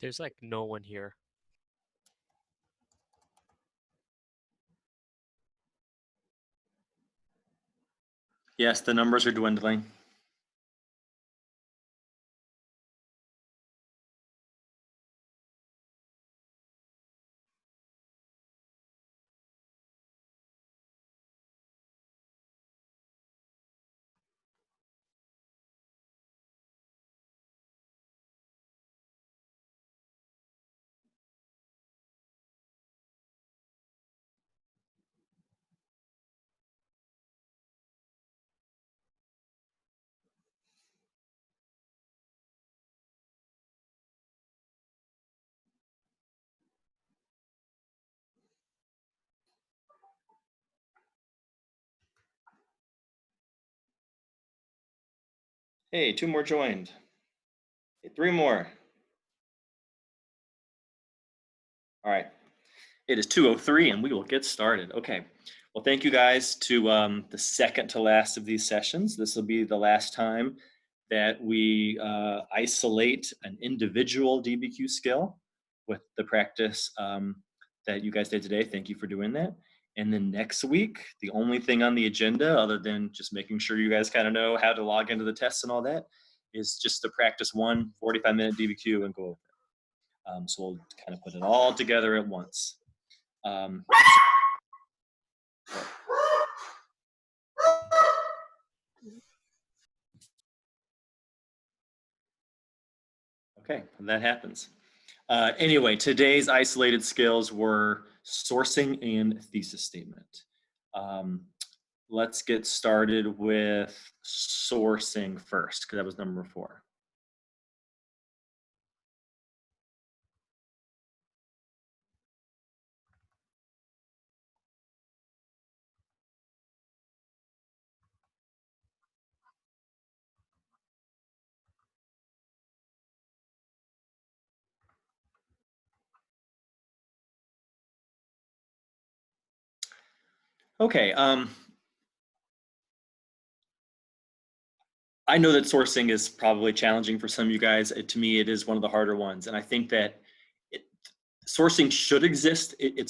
There's like no one here. Yes, the numbers are dwindling. Hey, 2 more joined. Hey, 3 more. All right. It is 2:03 and we will get started. Okay. Well, thank you guys to the second to last of these sessions. This will be the last time that we isolate an individual DBQ skill with the practice that you guys did today. Thank you for doing that. And then next week, the only thing on the agenda, other than just making sure you guys kind of know how to log into the tests and all that, is just to practice one 45-minute DBQ and go over it. So we'll kind of put it all together at once. Okay, that happens. Anyway, today's isolated skills were sourcing and thesis statement. Let's get started with sourcing first, because that was number 4. Okay, I know that sourcing is probably challenging for some of you guys. To me, it is one of the harder ones. And I think that sourcing should exist. It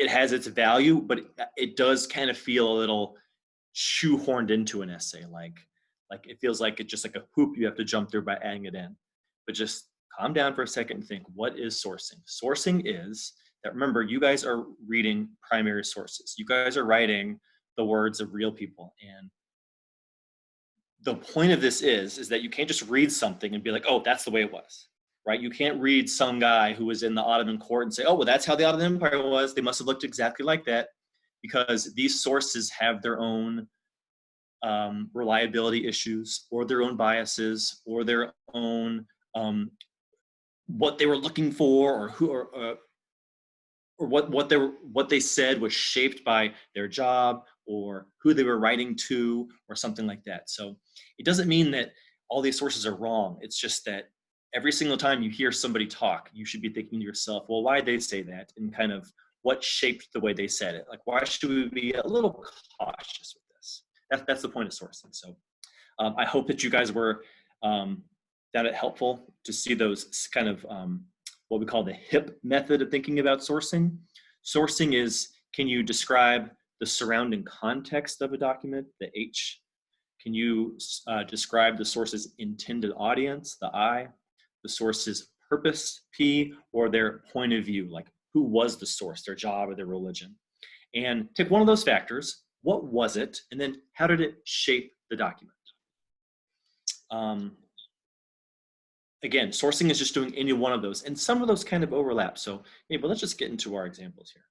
has its value, but it does kind of feel a little shoehorned into an essay. Like it feels like it's just like a hoop you have to jump through by adding it in. But just calm down for a second and think, what is sourcing? Sourcing is that, remember, you guys are reading primary sources. You guys are writing the words of real people. And the point of this is that you can't just read something and be like, oh, that's the way it was, right? You can't read some guy who was in the Ottoman court and say, oh, well, that's how the Ottoman Empire was. They must have looked exactly like that, because these sources have their own reliability issues, or their own biases, or their own what they were looking for, or who, or what they said was shaped by their job or who they were writing to or something like that. So it doesn't mean that all these sources are wrong. It's just that every single time you hear somebody talk, you should be thinking to yourself, well, why did they say that? And kind of what shaped the way they said it? Like, why should we be a little cautious with this? That's the point of sourcing. So I hope that you guys were that it helpful to see those kind of what we call the HIP method of thinking about sourcing. Sourcing is, can you describe the surrounding context of a document, the H? Can you describe the source's intended audience, the I? The source's purpose, P, or their point of view, like who was the source, their job or their religion? And take one of those factors, what was it, and then how did it shape the document? Again, sourcing is just doing any one of those, and some of those kind of overlap. So, hey, but let's just get into our examples here.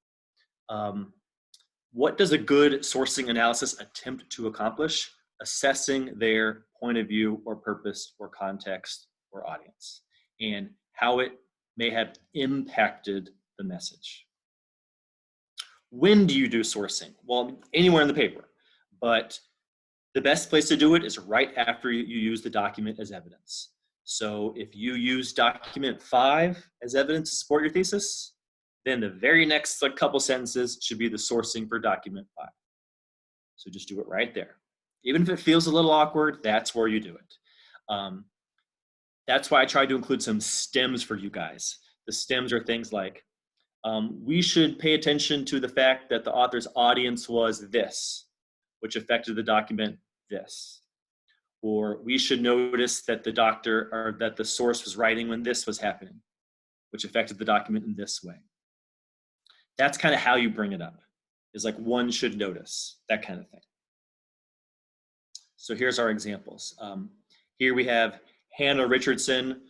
What does a good sourcing analysis attempt to accomplish? Assessing their point of view or purpose or context or audience, and how it may have impacted the message. When do you do sourcing? Well, anywhere in the paper, but the best place to do it is right after you use the document as evidence. So if you use document 5 as evidence to support your thesis, then the very next couple sentences should be the sourcing for document 5. So just do it right there. Even if it feels a little awkward, that's where you do it. That's why I tried to include some stems for you guys. The stems are things like, we should pay attention to the fact that the author's audience was this, which affected the document this. Or we should notice that the doctor or that the source was writing when this was happening, which affected the document in this way. That's kind of how you bring it up, is like one should notice, that kind of thing. So here's our examples. Here we have Hannah Richardson,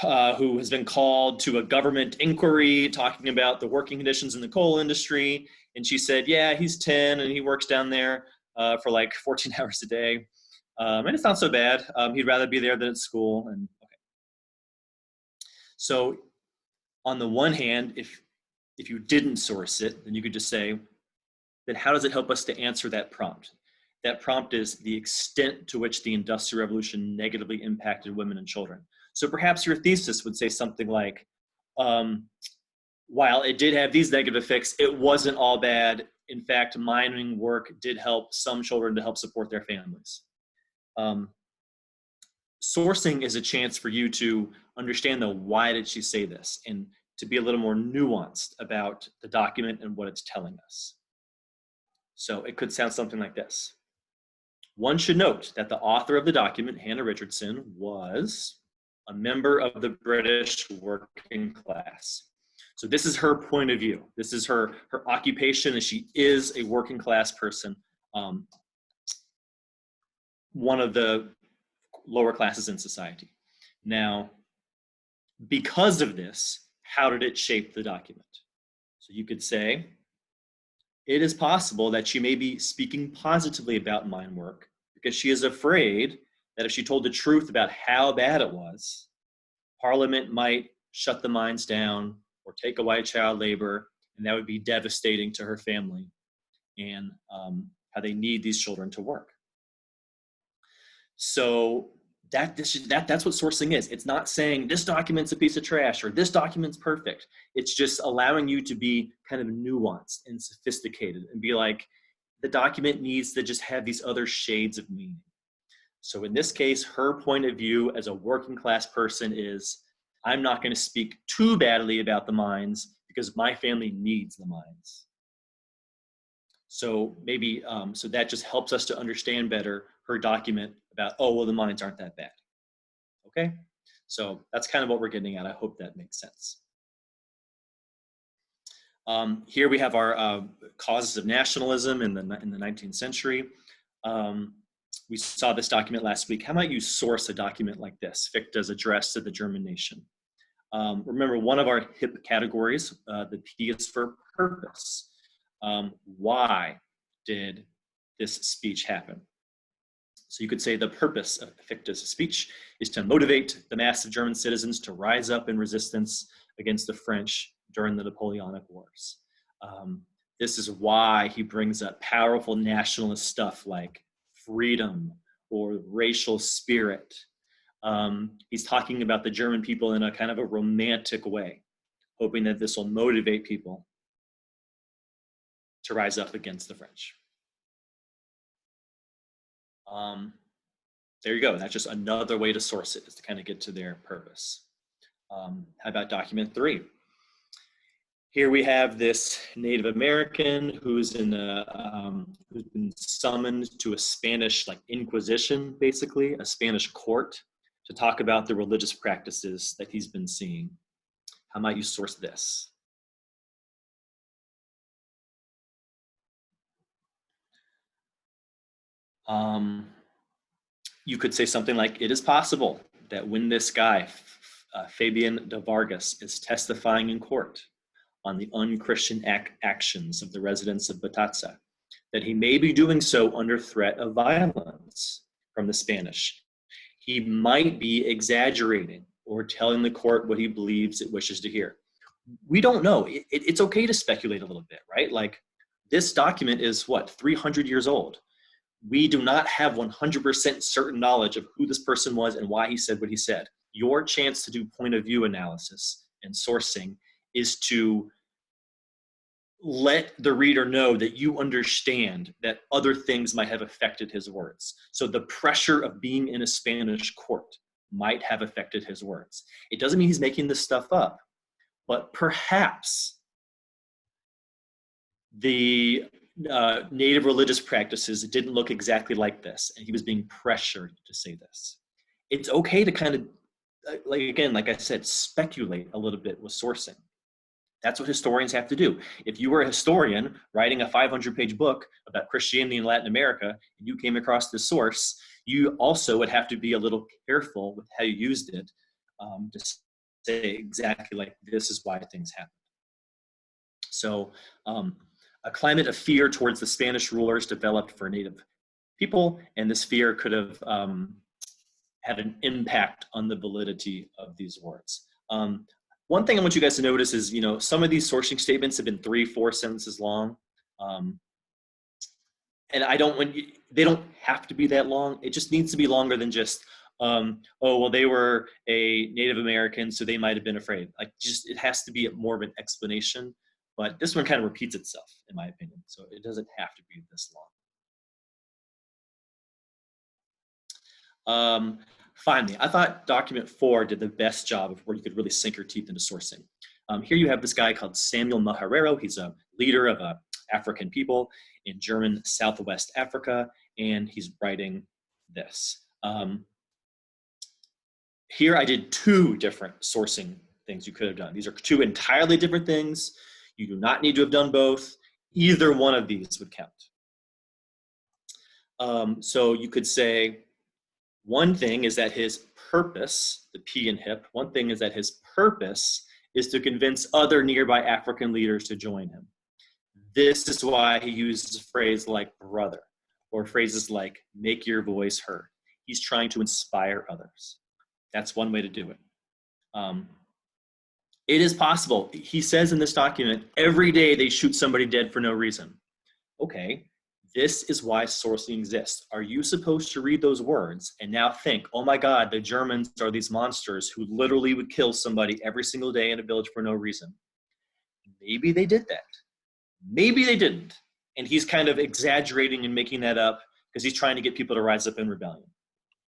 who has been called to a government inquiry talking about the working conditions in the coal industry. And she said, yeah, he's 10 and he works down there for like 14 hours a day. And it's not so bad. He'd rather be there than at school. And okay. So on the one hand, if you didn't source it, then you could just say, then how does it help us to answer that prompt? That prompt is the extent to which the Industrial Revolution negatively impacted women and children. So perhaps your thesis would say something like, while it did have these negative effects, it wasn't all bad. In fact, mining work did help some children to help support their families. Sourcing is a chance for you to understand the why did she say this, and to be a little more nuanced about the document and what it's telling us. So it could sound something like this. One should note that the author of the document, Hannah Richardson, was a member of the British working class. So this is her point of view. This is her occupation, and she is a working class person, one of the lower classes in society. Now, because of this, how did it shape the document? So you could say, it is possible that she may be speaking positively about mine work because she is afraid that if she told the truth about how bad it was, Parliament might shut the mines down or take away child labor, and that would be devastating to her family and how they need these children to work. So that's what sourcing is. It's not saying this document's a piece of trash or this document's perfect. It's just allowing you to be kind of nuanced and sophisticated and be like, the document needs to just have these other shades of meaning. So in this case, her point of view as a working class person is, I'm not going to speak too badly about the mines because my family needs the mines. So maybe, so that just helps us to understand better her document about, oh, well, the mines aren't that bad. Okay, so that's kind of what we're getting at. I hope that makes sense. Here we have our causes of nationalism in the 19th century. We saw this document last week. How might you source a document like this, Fichte's address to the German nation? Remember, one of our HIP categories, the P is for purpose. Why did this speech happen? So you could say the purpose of Fichte's speech is to motivate the mass of German citizens to rise up in resistance against the French during the Napoleonic Wars. This is why he brings up powerful nationalist stuff like freedom or racial spirit. He's talking about the German people in a kind of a romantic way, hoping that this will motivate people to rise up against the French. There you go. That's just another way to source it, is to kind of get to their purpose. How about document 3? Here we have this Native American who's been summoned to a Spanish Inquisition, basically, a Spanish court, to talk about the religious practices that he's been seeing. How might you source this? You could say something like, it is possible that when this guy, Fabian de Vargas, is testifying in court on the unchristian actions of the residents of Batatza, that he may be doing so under threat of violence from the Spanish. He might be exaggerating or telling the court what he believes it wishes to hear. We don't know. It's okay to speculate a little bit, right? Like, this document is, 300 years old. We do not have 100% certain knowledge of who this person was and why he said what he said. Your chance to do point of view analysis and sourcing is to let the reader know that you understand that other things might have affected his words. So the pressure of being in a Spanish court might have affected his words. It doesn't mean he's making this stuff up, but perhaps the native religious practices didn't look exactly like this, and he was being pressured to say this. It's okay to kind of, like I said, speculate a little bit with sourcing. That's what historians have to do. If you were a historian writing a 500-page book about Christianity in Latin America, and you came across this source, you also would have to be a little careful with how you used it to say exactly like, this is why things happen. So a climate of fear towards the Spanish rulers developed for Native people, and this fear could have had an impact on the validity of these words. One thing I want you guys to notice is, some of these sourcing statements have been 3-4 sentences long. And they don't have to be that long. It just needs to be longer than just, oh, well, they were a Native American, so they might have been afraid. It has to be more of an explanation. But this one kind of repeats itself, in my opinion. So it doesn't have to be this long. Finally, I thought document 4 did the best job of where you could really sink your teeth into sourcing. Here you have this guy called Samuel Maharero. He's a leader of African people in German Southwest Africa, and he's writing this. Here I did 2 different sourcing things you could have done. These are 2 entirely different things. You do not need to have done both. Either one of these would count. So you could say, one thing is that his purpose, the P in HIP, one thing is that his purpose is to convince other nearby African leaders to join him. This is why he uses a phrase like brother, or phrases like make your voice heard. He's trying to inspire others. That's one way to do it. It is possible. He says in this document, every day they shoot somebody dead for no reason. Okay. This is why sourcing exists. Are you supposed to read those words and now think, oh my God, the Germans are these monsters who literally would kill somebody every single day in a village for no reason? Maybe they did that. Maybe they didn't. And he's kind of exaggerating and making that up because he's trying to get people to rise up in rebellion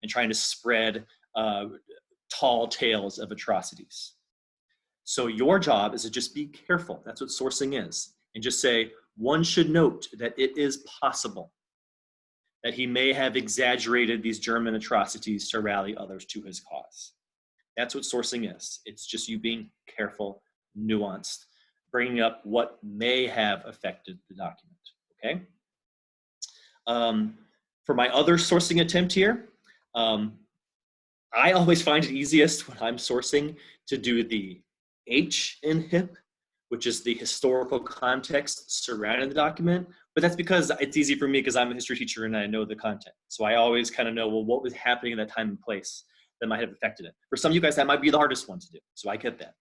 and trying to spread tall tales of atrocities. So your job is to just be careful. That's what sourcing is. And just say, one should note that it is possible that he may have exaggerated these German atrocities to rally others to his cause. That's what sourcing is. It's just you being careful, nuanced, bringing up what may have affected the document, okay? For my other sourcing attempt here, I always find it easiest when I'm sourcing to do the H in HIP, which is the historical context surrounding the document. But that's because it's easy for me because I'm a history teacher and I know the content. So I always kind of know, well, what was happening in that time and place that might have affected it. For some of you guys, that might be the hardest one to do. So I get that.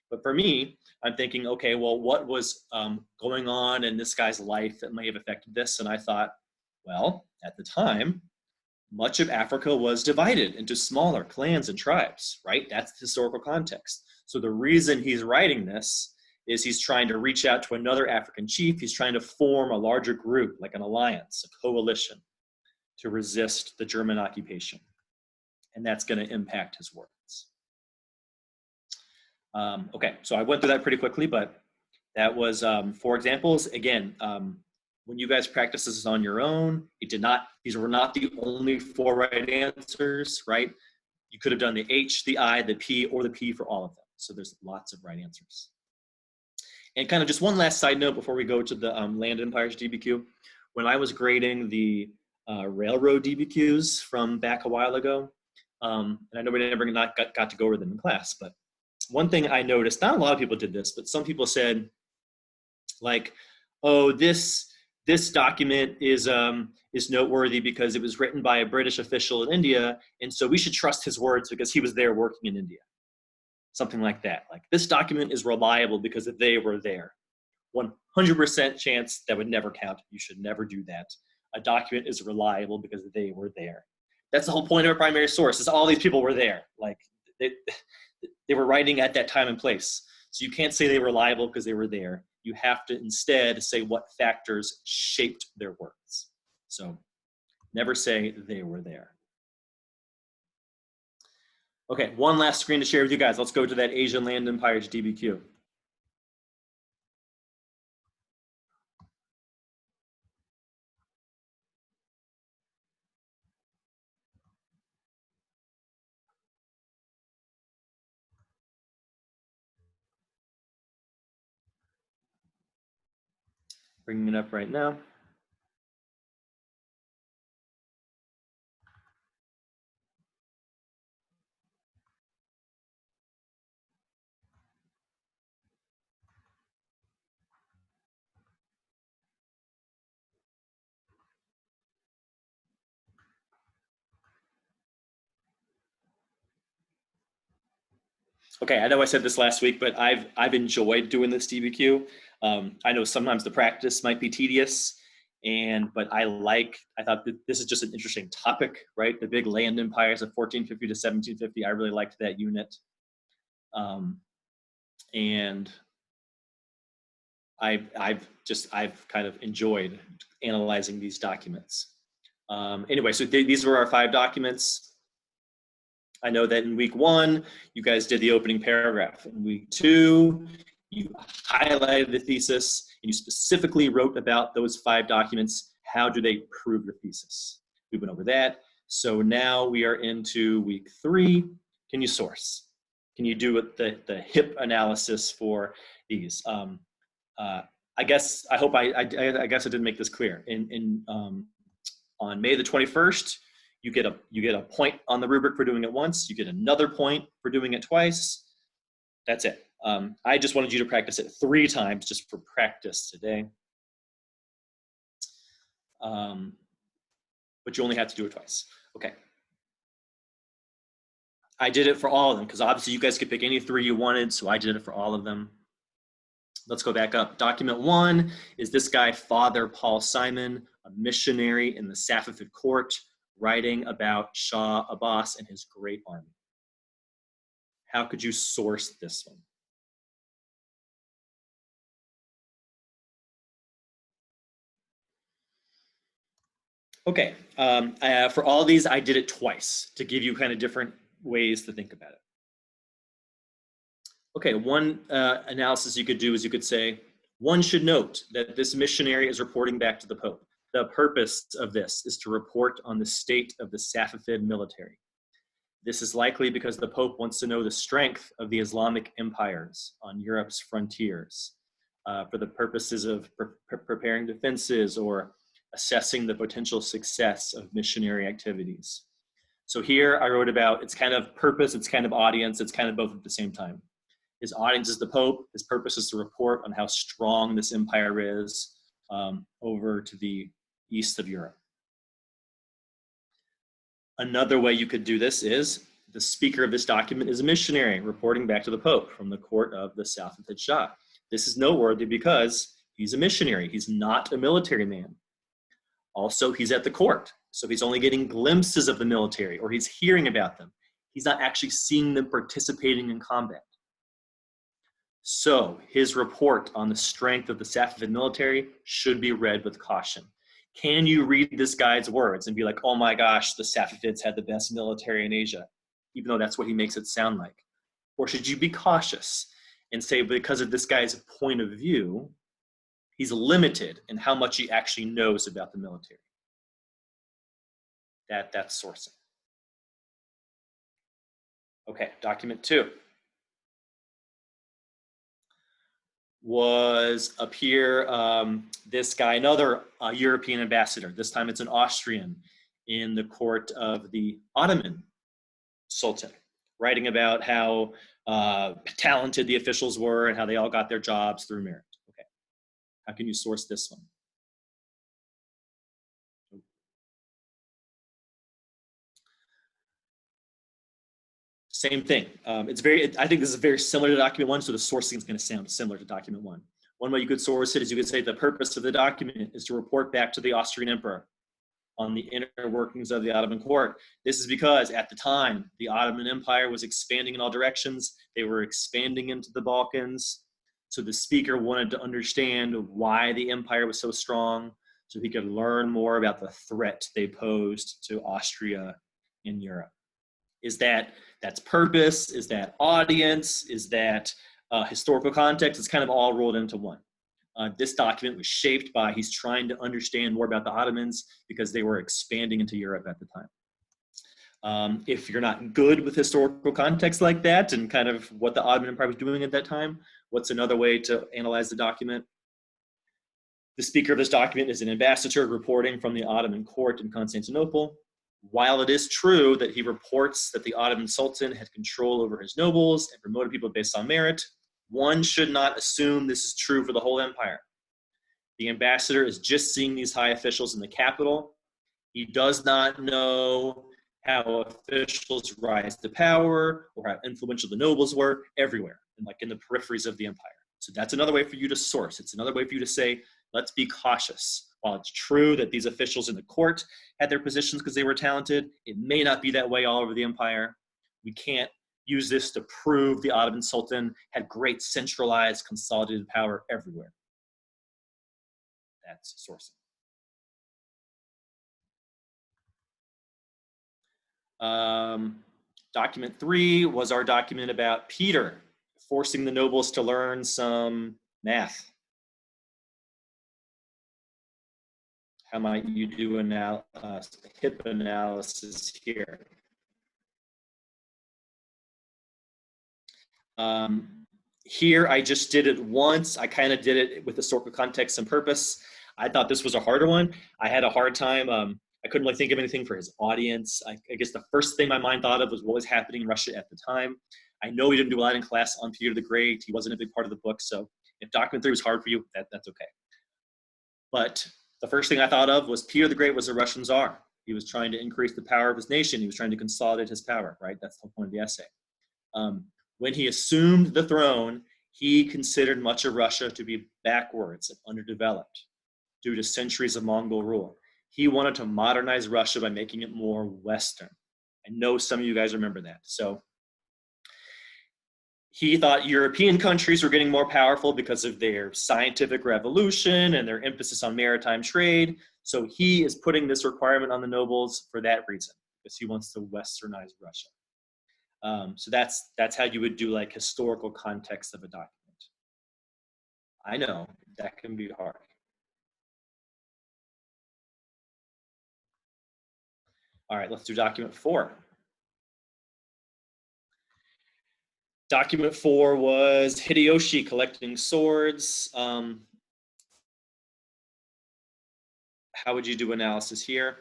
But for me, I'm thinking, okay, well, what was going on in this guy's life that may have affected this? And I thought, well, at the time, much of Africa was divided into smaller clans and tribes, right? That's the historical context. So the reason he's writing this is he's trying to reach out to another African chief. He's trying to form a larger group, like an alliance, a coalition, to resist the German occupation. And that's going to impact his words. Okay, so I went through that pretty quickly, but that was 4 examples. Again, when you guys practice this on your own, these were not the only 4 right answers, right? You could have done the H, the I, the P, or the P for all of them. So there's lots of right answers. And kind of just one last side note before we go to the Land Empires DBQ. When I was grading the railroad DBQs from back a while ago, and I know we never got to go over them in class, but one thing I noticed, not a lot of people did this, but some people said, like, oh, this document is noteworthy because it was written by a British official in India, and so we should trust his words because he was there working in India. Something like that. Like, this document is reliable because they were there. 100% chance that would never count. You should never do that. A document is reliable because they were there. That's the whole point of a primary source, is all these people were there. Like, they were writing at that time and place. So you can't say they were reliable because they were there. You have to instead say what factors shaped their words. So never say they were there. Okay, one last screen to share with you guys. Let's go to that Asian Land Empires DBQ. Bringing it up right now. Okay, I know I said this last week, but I've enjoyed doing this DBQ. I know sometimes the practice might be tedious, but I thought that this is just an interesting topic, right? The big land empires of 1450 to 1750. I really liked that unit, and I've kind of enjoyed analyzing these documents. Anyway, so these were our 5 documents. I know that in week 1, you guys did the opening paragraph. In week 2, you highlighted the thesis and you specifically wrote about those 5 documents. How do they prove your thesis? We went over that. So now we are into week 3. Can you source? Can you do the HIP analysis for these? I guess I guess I didn't make this clear. On May the 21st, you get a point on the rubric for doing it once. You get another point for doing it twice. That's it. I just wanted you to practice it 3 times just for practice today. But you only have to do it twice. Okay. I did it for all of them because obviously you guys could pick any 3 you wanted, so I did it for all of them. Let's go back up. Document 1 is this guy, Father Paul Simon, a missionary in the Safavid court, writing about Shah Abbas and his great army. How could you source this one? Okay, for all these, I did it twice to give you kind of different ways to think about it. Okay, one analysis you could do is you could say, one should note that this missionary is reporting back to the Pope. The purpose of this is to report on the state of the Safavid military. This is likely because the Pope wants to know the strength of the Islamic empires on Europe's frontiers for the purposes of preparing defenses or assessing the potential success of missionary activities. So here I wrote about, it's kind of purpose, it's kind of audience, it's kind of both at the same time. His audience is the Pope. His purpose is to report on how strong this empire is over to the east of Europe. Another way you could do this is the speaker of this document is a missionary reporting back to the Pope from the court of the Safavid Shah. This is noteworthy because he's a missionary. He's not a military man. Also, he's at the court, so he's only getting glimpses of the military, or he's hearing about them. He's not actually seeing them participating in combat. So his report on the strength of the Safavid military should be read with caution. Can you read this guy's words and be like, oh my gosh, the Safavids had the best military in Asia, even though that's what he makes it sound like? Or should you be cautious and say, because of this guy's point of view, he's limited in how much he actually knows about the military? That's sourcing. Okay, document 2. Was up here, this guy, another European ambassador. This time it's an Austrian in the court of the Ottoman Sultan, writing about how talented the officials were and how they all got their jobs through merit. Okay, how can you source this one? Same thing. I think this is very similar to document 1, so the sourcing is going to sound similar to document 1. One way you could source it is you could say the purpose of the document is to report back to the Austrian emperor on the inner workings of the Ottoman court. This is because at the time, the Ottoman Empire was expanding in all directions. They were expanding into the Balkans. So the speaker wanted to understand why the empire was so strong so he could learn more about the threat they posed to Austria in Europe. Is that's purpose? Is that audience? Is that historical context? It's kind of all rolled into one. This document was shaped by, he's trying to understand more about the Ottomans because they were expanding into Europe at the time. If you're not good with historical context like that and kind of what the Ottoman Empire was doing at that time, what's another way to analyze the document? The speaker of this document is an ambassador reporting from the Ottoman court in Constantinople. While it is true that he reports that the Ottoman Sultan had control over his nobles and promoted people based on merit, one should not assume this is true for the whole empire. The ambassador is just seeing these high officials in the capital. He does not know how officials rise to power or how influential the nobles were everywhere, and like in the peripheries of the empire. So that's another way for you to source. It's another way for you to say, let's be cautious. While it's true that these officials in the court had their positions because they were talented, it may not be that way all over the empire. We can't use this to prove the Ottoman Sultan had great centralized, consolidated power everywhere. That's sourcing. Document 3 was our document about Peter forcing the nobles to learn some math. How might you do HIP analysis here? Here, I just did it once. I kind of did it with historical context and purpose. I thought this was a harder one. I had a hard time. I couldn't really think of anything for his audience. I guess the first thing my mind thought of was what was happening in Russia at the time. I know we didn't do a lot in class on Peter the Great. He wasn't a big part of the book. So if document 3 was hard for you, that's okay. But the first thing I thought of was Peter the Great was a Russian czar. He was trying to increase the power of his nation. He was trying to consolidate his power, right? That's the point of the essay. When he assumed the throne, he considered much of Russia to be backwards and underdeveloped due to centuries of Mongol rule. He wanted to modernize Russia by making it more Western. I know some of you guys remember that. So he thought European countries were getting more powerful because of their scientific revolution and their emphasis on maritime trade. So he is putting this requirement on the nobles for that reason, because he wants to Westernize Russia. So that's how you would do like historical context of a document. I know that can be hard. All right, let's do document 4. Document 4 was Hideyoshi collecting swords. How would you do analysis here?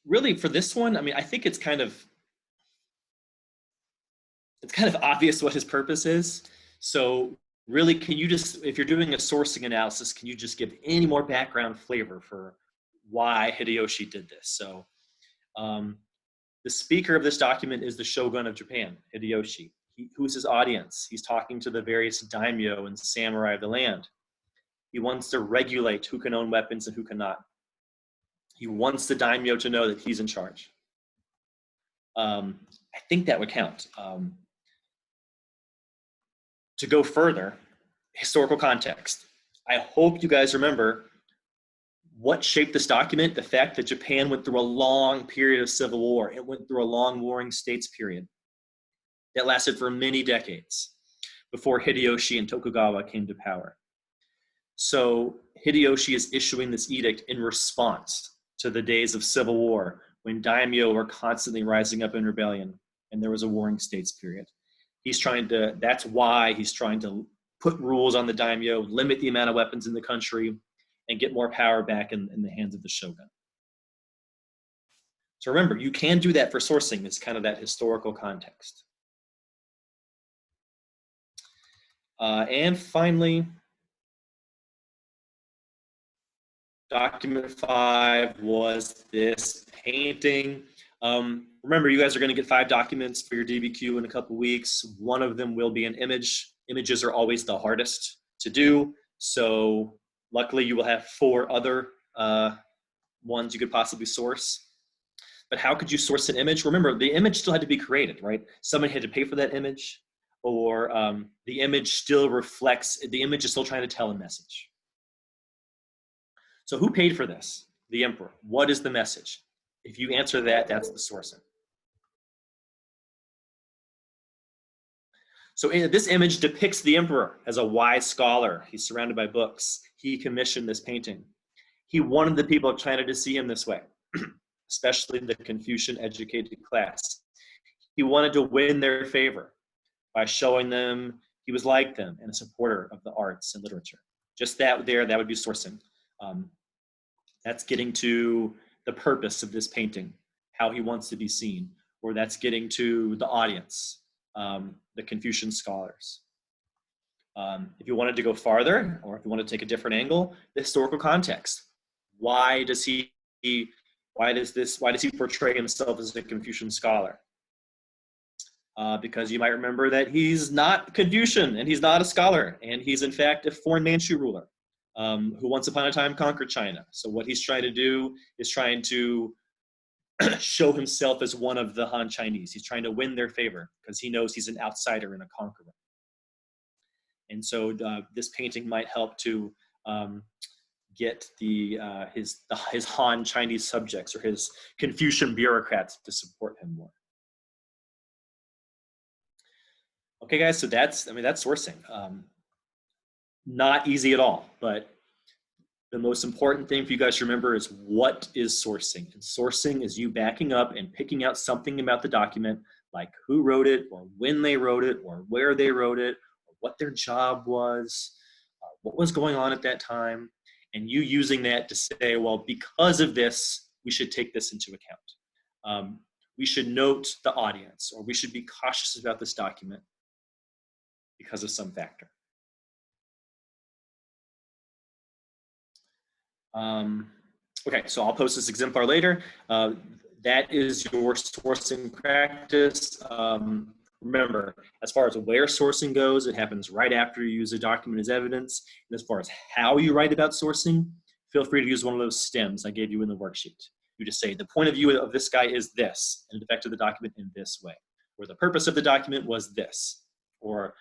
Really, for this one, I mean, I think it's kind of obvious what his purpose is. So really, can you just, if you're doing a sourcing analysis, can you just give any more background flavor for why Hideyoshi did this? So the speaker of this document is the shogun of Japan, Hideyoshi. Who's his audience? He's talking to the various daimyo and samurai of the land. He wants to regulate who can own weapons and who cannot. He wants the daimyo to know that he's in charge. I think that would count. To go further, historical context. I hope you guys remember what shaped this document, the fact that Japan went through a long period of civil war. It went through a long warring states period that lasted for many decades before Hideyoshi and Tokugawa came to power. So Hideyoshi is issuing this edict in response to the days of civil war when daimyo were constantly rising up in rebellion and there was a warring states period. That's why he's trying to put rules on the daimyo, limit the amount of weapons in the country, and get more power back in the hands of the shogun. So remember, you can do that for sourcing. It's kind of that historical context. And finally, document 5 was this painting. Remember, you guys are going to get 5 documents for your DBQ in a couple weeks. One of them will be an image. Images are always the hardest to do. So luckily, you will have 4 other ones you could possibly source. But how could you source an image? Remember, the image still had to be created, right? Someone had to pay for that image, or the image still reflects, the image is still trying to tell a message. So who paid for this? The emperor. What is the message? If you answer that, that's the sourcing. So this image depicts the emperor as a wise scholar. He's surrounded by books. He commissioned this painting. He wanted the people of China to see him this way, especially the Confucian-educated class. He wanted to win their favor by showing them he was like them and a supporter of the arts and literature. Just that there, that would be sourcing. That's getting to the purpose of this painting, how he wants to be seen, or that's getting to the audience, the Confucian scholars. If you wanted to go farther, or if you want to take a different angle, the historical context. Why does he portray himself as a Confucian scholar? Because you might remember that he's not Confucian and he's not a scholar, and he's in fact a foreign Manchu ruler who once upon a time conquered China. So what he's trying to do is trying to show himself as one of the Han Chinese. He's trying to win their favor because he knows he's an outsider and a conqueror. And so this painting might help to get his Han Chinese subjects or his Confucian bureaucrats to support him more. Okay, guys, so that's sourcing. Not easy at all, but the most important thing for you guys to remember is what is sourcing. And sourcing is you backing up and picking out something about the document, like who wrote it, or when they wrote it, or where they wrote it, or what their job was, what was going on at that time, and you using that to say, well, because of this, we should take this into account. We should note the audience, or we should be cautious about this document because of some factor. Okay, so I'll post this exemplar later. That is your sourcing practice. Remember, as far as where sourcing goes, it happens right after you use a document as evidence. And as far as how you write about sourcing, feel free to use one of those stems I gave you in the worksheet. You just say, the point of view of this guy is this, and it affected the document in this way. Or the purpose of the document was this. Or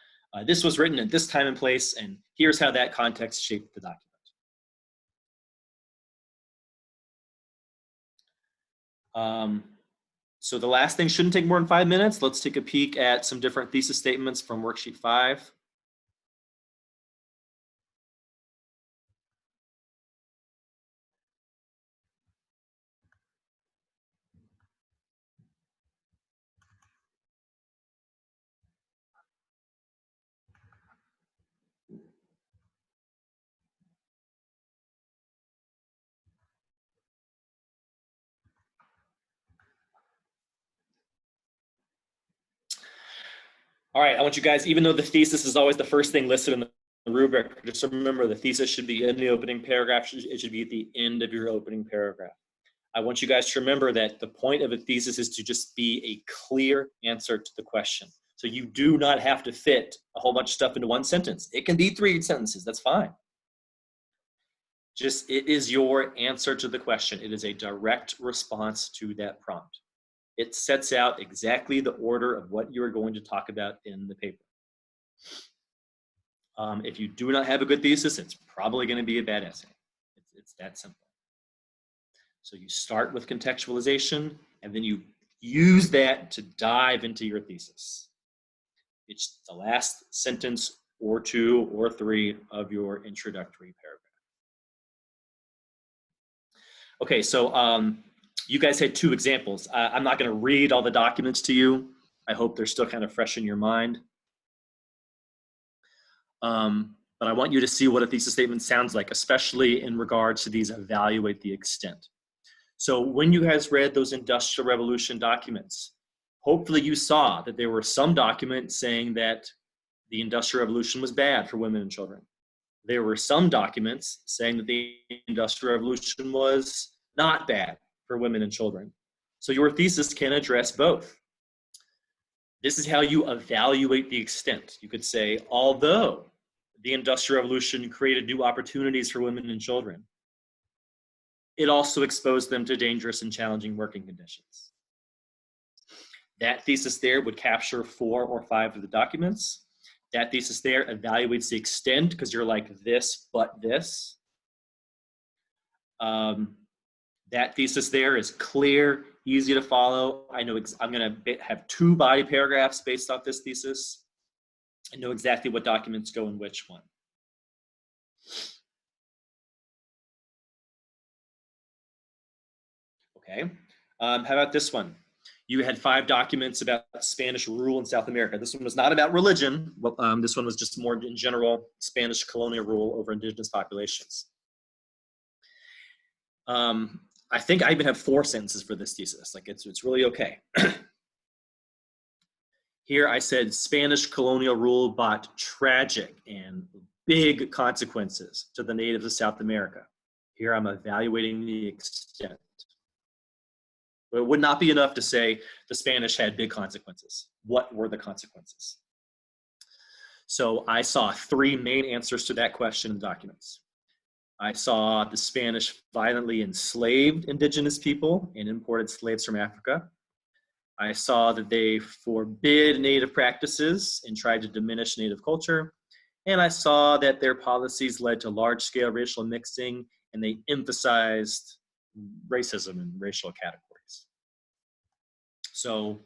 this was written at this time and place, and here's how that context shaped the document. So the last thing shouldn't take more than 5 minutes. Let's take a peek at some different thesis statements from worksheet 5. All right, I want you guys, even though the thesis is always the first thing listed in the rubric, just remember the thesis should be in the opening paragraph. It should be at the end of your opening paragraph. I want you guys to remember that the point of a thesis is to just be a clear answer to the question. So you do not have to fit a whole bunch of stuff into one sentence. It can be 3 sentences, that's fine. Just, it is your answer to the question. It is a direct response to that prompt. It sets out exactly the order of what you are going to talk about in the paper. If you do not have a good thesis, it's probably going to be a bad essay. It's that simple. So you start with contextualization, and then you use that to dive into your thesis. It's the last sentence or 2 or 3 of your introductory paragraph. Okay, so you guys had 2 examples. I'm not going to read all the documents to you. I hope they're still kind of fresh in your mind. But I want you to see what a thesis statement sounds like, especially in regards to these evaluate the extent. So when you guys read those Industrial Revolution documents, hopefully you saw that there were some documents saying that the Industrial Revolution was bad for women and children. There were some documents saying that the Industrial Revolution was not bad for women and children. So your thesis can address both. This is how you evaluate the extent. You could say, although the Industrial Revolution created new opportunities for women and children, it also exposed them to dangerous and challenging working conditions. That thesis there would capture 4 or 5 of the documents. That thesis there evaluates the extent, because you're like this, but this. That thesis there is clear, easy to follow. I know I'm going to have 2 body paragraphs based off this thesis. I know exactly what documents go in which one. Okay. How about this one? You had 5 documents about Spanish rule in South America. This one was not about religion. This one was just more in general Spanish colonial rule over indigenous populations. I think I even have 4 sentences for this thesis. Like it's really okay. Here I said Spanish colonial rule brought tragic and big consequences to the natives of South America. Here I'm evaluating the extent. But it would not be enough to say the Spanish had big consequences. What were the consequences? So I saw 3 main answers to that question in documents. I saw the Spanish violently enslaved indigenous people and imported slaves from Africa. I saw that they forbid native practices and tried to diminish native culture. And I saw that their policies led to large-scale racial mixing, and they emphasized racism and racial categories. So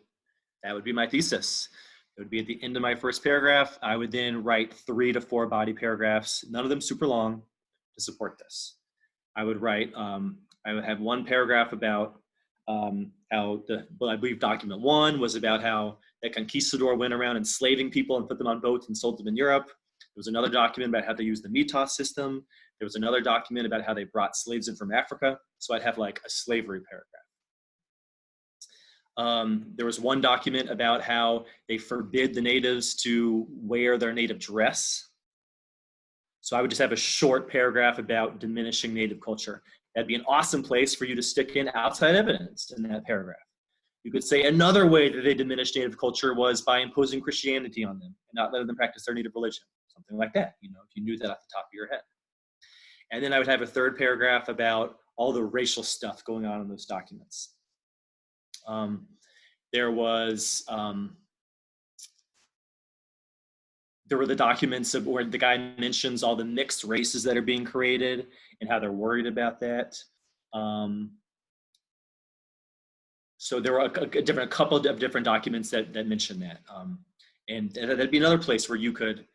that would be my thesis. It would be at the end of my first paragraph. I would then write 3 to 4 body paragraphs, none of them super long, to support this. I would write, I would have 1 paragraph about how I believe document 1 was about how the conquistador went around enslaving people and put them on boats and sold them in Europe. There was another document about how they used the mitas system. There was another document about how they brought slaves in from Africa. So I'd have like a slavery paragraph. There was 1 document about how they forbid the natives to wear their native dress. So I would just have a short paragraph about diminishing native culture. That'd be an awesome place for you to stick in outside evidence in that paragraph. You could say another way that they diminished native culture was by imposing Christianity on them and not letting them practice their native religion, something like that, if you knew that off the top of your head. And then I would have a 3rd paragraph about all the racial stuff going on in those documents. There were the documents where the guy mentions all the mixed races that are being created and how they're worried about that. So there were a couple of different documents that mention that. And that'd be another place where you could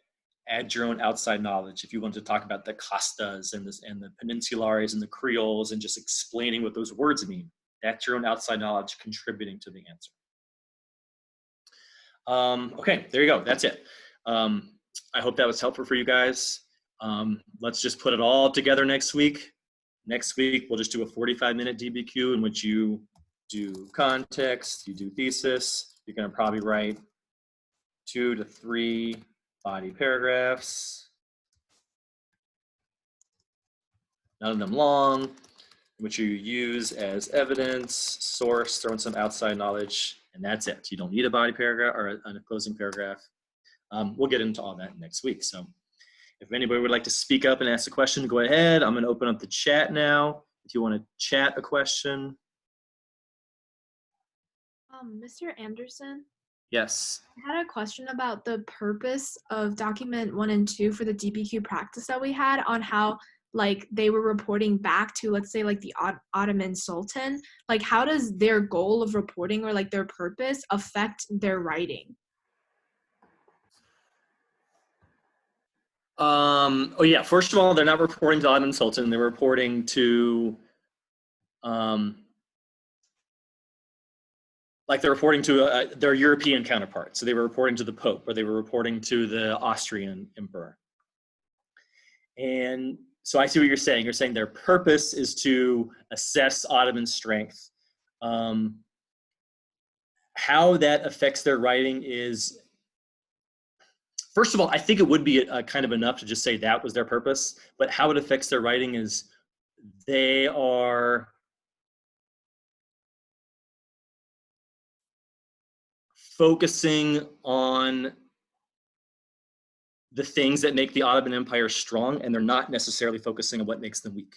add your own outside knowledge if you wanted to talk about the Castas and the Peninsulares and the Creoles and just explaining what those words mean. That's your own outside knowledge contributing to the answer. Okay, there you go. That's it. I hope that was helpful for you guys. Let's just put it all together next week. Next week, we'll just do a 45-minute DBQ in which you do context, you do thesis. You're going to probably write 2 to 3 body paragraphs. None of them long, which you use as evidence, source, throw in some outside knowledge, and that's it. You don't need a body paragraph or a closing paragraph. We'll get into all that next week. So if anybody would like to speak up and ask a question, go ahead. I'm going to open up the chat now. If you want to chat a question. Mr. Anderson? Yes. I had a question about the purpose of document 1 and 2 for the DBQ practice that we had on how like they were reporting back to, let's say, like the Ottoman Sultan. Like, how does their goal of reporting or like their purpose affect their writing? Oh yeah, first of all, they're not reporting to Ottoman Sultan. They're reporting to like they're reporting to their European counterparts. So they were reporting to the Pope, or they were reporting to the Austrian Emperor. And so I see what you're saying. You're saying their purpose is to assess Ottoman strength. How that affects their writing is, first of all, I think it would be kind of enough to just say that was their purpose. But how it affects their writing is they are focusing on the things that make the Ottoman Empire strong, and they're not necessarily focusing on what makes them weak.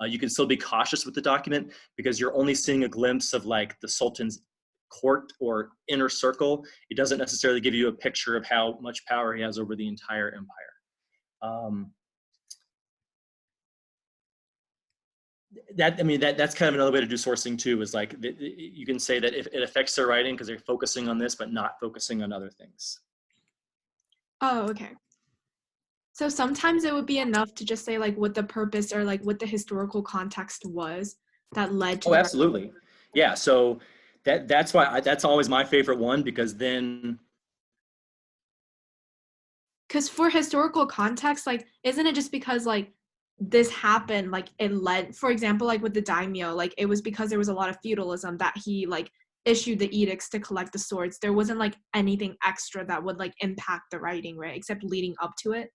You can still be cautious with the document because you're only seeing a glimpse of like the Sultan's court or inner circle. It doesn't necessarily give you a picture of how much power he has over the entire empire. that's kind of another way to do sourcing too, is like you can say that if it affects their writing because they're focusing on this but not focusing on other things. Oh, okay. So sometimes it would be enough to just say like what the purpose or like what the historical context was that led to Oh, the absolutely. Yeah. So that's why that's always my favorite one, because then. because for historical context, like isn't it just because like this happened, like it led, for example, like with the daimyo, like it was because there was a lot of feudalism that he like issued the edicts to collect the swords. There wasn't like anything extra that would like impact the writing, right? Except leading up to it.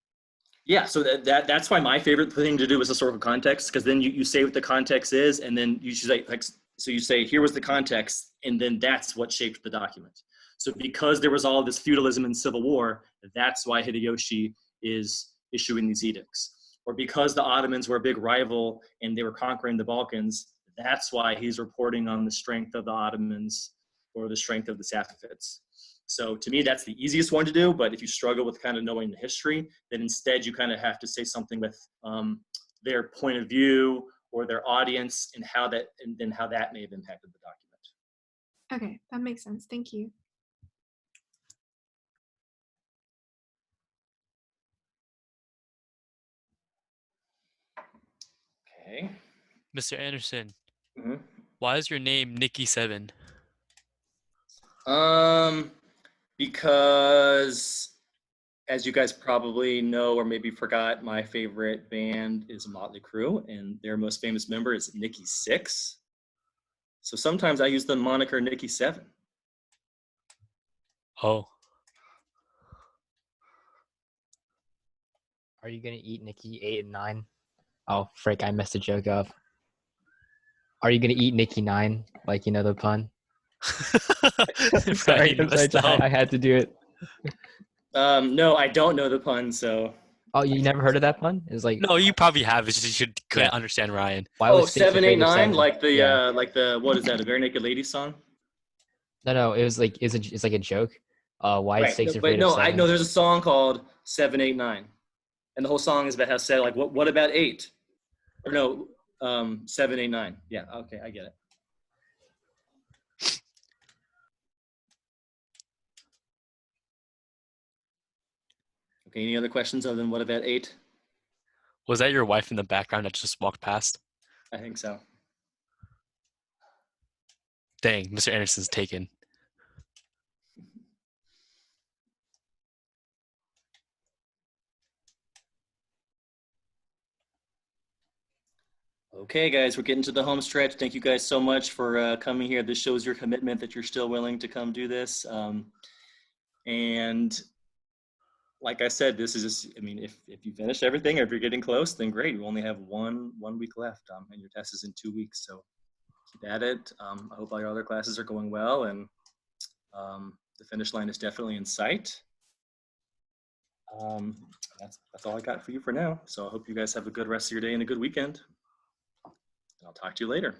Yeah, so that's why my favorite thing to do is historical context, because then you say what the context is, and then you should say, like, so you say, here was the context, and then that's what shaped the document. So because there was all this feudalism and civil war, that's why Hideyoshi is issuing these edicts. Or because the Ottomans were a big rival and they were conquering the Balkans, that's why he's reporting on the strength of the Ottomans or the strength of the Safavids. So to me, that's the easiest one to do. But if you struggle with kind of knowing the history, then instead you kind of have to say something with their point of view or their audience and how that, and then how that may have impacted the document. Okay, that makes sense. Thank you. Okay. Mr. Anderson, Mm-hmm. why is your name Nikki7? Because as you guys probably know or maybe forgot, my favorite band is Motley Crue, and their most famous member is Nikki 6. So sometimes I use the moniker Nikki 7. Oh. Are you gonna eat Nikki 8 and 9? Oh frick, I messed a joke up. Are you gonna eat Nikki 9? Like, you know the pun? Sorry, I'm sorry, I had to do it. No, I don't know the pun, so. Oh, you never heard of that pun? It's like, No, you probably have. It's just you couldn't Yeah. understand Ryan. why Oh, was 6 afraid of 789, 7? like the Yeah. like the, what is that, a Bare Naked Ladies song? No, it was like it's like a joke. Why is Right, 6 but afraid of no, I 7? know there's a song called 789, and the whole song is about how said, like, what about 8? Or no, 789. Yeah, okay, I get it. Okay, any other questions other than what about 8? Was that your wife in the background that just walked past? I think so. Dang, Mr. Anderson's taken. Okay, guys, we're getting to the home stretch. Thank you guys so much for coming here. This shows your commitment that you're still willing to come do this. And like I said, this is just, I mean, if you finish everything, or if you're getting close, then great. We only have one week left, and your test is in 2 weeks. So keep at it. I hope all your other classes are going well, and the finish line is definitely in sight. That's all I got for you for now. So I hope you guys have a good rest of your day and a good weekend. And I'll talk to you later.